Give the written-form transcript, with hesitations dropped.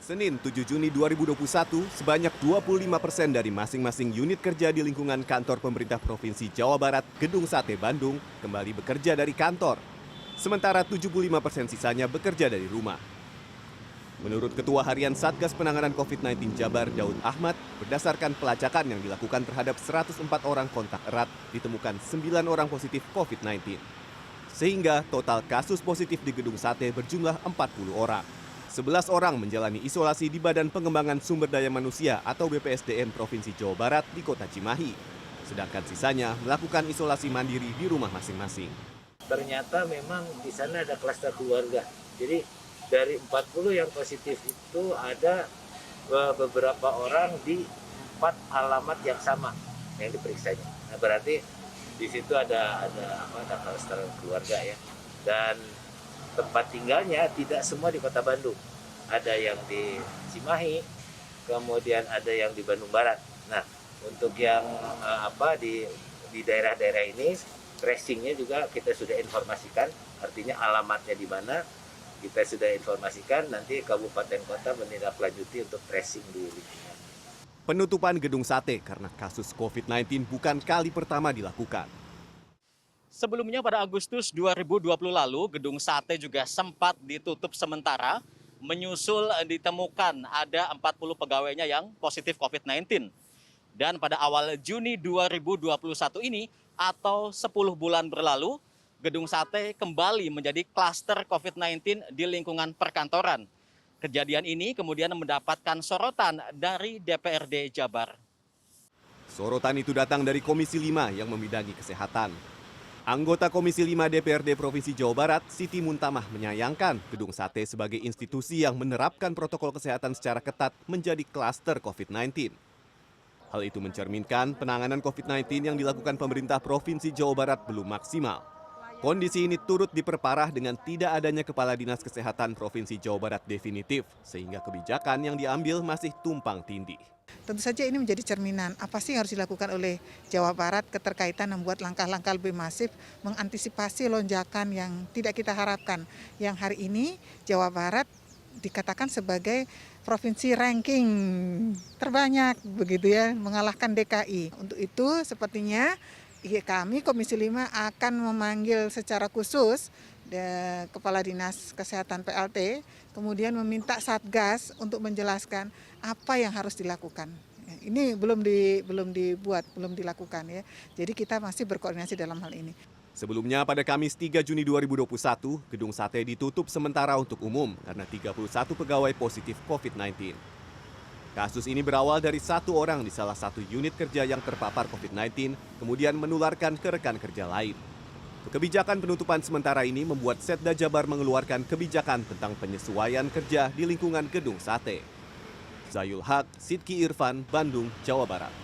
Senin 7 Juni 2021, sebanyak 25% dari masing-masing unit kerja di lingkungan kantor pemerintah Provinsi Jawa Barat, Gedung Sate Bandung, kembali bekerja dari kantor. Sementara 75% sisanya bekerja dari rumah. Menurut Ketua Harian Satgas Penanganan COVID-19 Jabar, Daud Ahmad, berdasarkan pelacakan yang dilakukan terhadap 104 orang kontak erat, ditemukan 9 orang positif COVID-19. Sehingga total kasus positif di Gedung Sate berjumlah 40 orang. 11 orang menjalani isolasi di Badan Pengembangan Sumber Daya Manusia atau BPSDM Provinsi Jawa Barat di Kota Cimahi. Sedangkan sisanya melakukan isolasi mandiri di rumah masing-masing. Ternyata memang di sana ada klaster keluarga. Jadi dari 40 yang positif itu ada beberapa orang di 4 alamat yang sama yang diperiksanya. Nah, berarti di situ ada klaster keluarga ya. Dan tempat tinggalnya tidak semua di Kota Bandung. Ada yang di Cimahi, kemudian ada yang di Bandung Barat. Nah, untuk yang di daerah-daerah ini, tracingnya juga kita sudah informasikan, artinya alamatnya di mana, kita sudah informasikan, nanti kabupaten kota menindaklanjuti untuk tracing di lingkungan. Penutupan Gedung Sate karena kasus COVID-19 bukan kali pertama dilakukan. Sebelumnya pada Agustus 2020 lalu, Gedung Sate juga sempat ditutup sementara, menyusul ditemukan ada 40 pegawainya yang positif COVID-19. Dan pada awal Juni 2021 ini, atau 10 bulan berlalu, Gedung Sate kembali menjadi klaster COVID-19 di lingkungan perkantoran. Kejadian ini kemudian mendapatkan sorotan dari DPRD Jabar. Sorotan itu datang dari Komisi 5 yang membidangi kesehatan. Anggota Komisi 5 DPRD Provinsi Jawa Barat, Siti Muntamah, menyayangkan Gedung Sate sebagai institusi yang menerapkan protokol kesehatan secara ketat menjadi klaster COVID-19. Hal itu mencerminkan penanganan COVID-19 yang dilakukan pemerintah Provinsi Jawa Barat belum maksimal. Kondisi ini turut diperparah dengan tidak adanya Kepala Dinas Kesehatan Provinsi Jawa Barat definitif, sehingga kebijakan yang diambil masih tumpang tindih. Tentu saja ini menjadi cerminan apa sih yang harus dilakukan oleh Jawa Barat keterkaitan membuat langkah-langkah lebih masif mengantisipasi lonjakan yang tidak kita harapkan. Yang hari ini Jawa Barat dikatakan sebagai provinsi ranking terbanyak begitu ya, mengalahkan DKI. Untuk itu sepertinya kami Komisi 5 akan memanggil secara khusus Kepala Dinas Kesehatan PLT, kemudian meminta Satgas untuk menjelaskan apa yang harus dilakukan. Ini belum dilakukan ya. Jadi kita masih berkoordinasi dalam hal ini. Sebelumnya pada Kamis 3 Juni 2021, Gedung Sate ditutup sementara untuk umum karena 31 pegawai positif COVID-19. Kasus ini berawal dari satu orang di salah satu unit kerja yang terpapar COVID-19, kemudian menularkan ke rekan kerja lain. Kebijakan penutupan sementara ini membuat Setda Jabar mengeluarkan kebijakan tentang penyesuaian kerja di lingkungan Gedung Sate. Zayul Haq, Sidki Irfan, Bandung, Jawa Barat.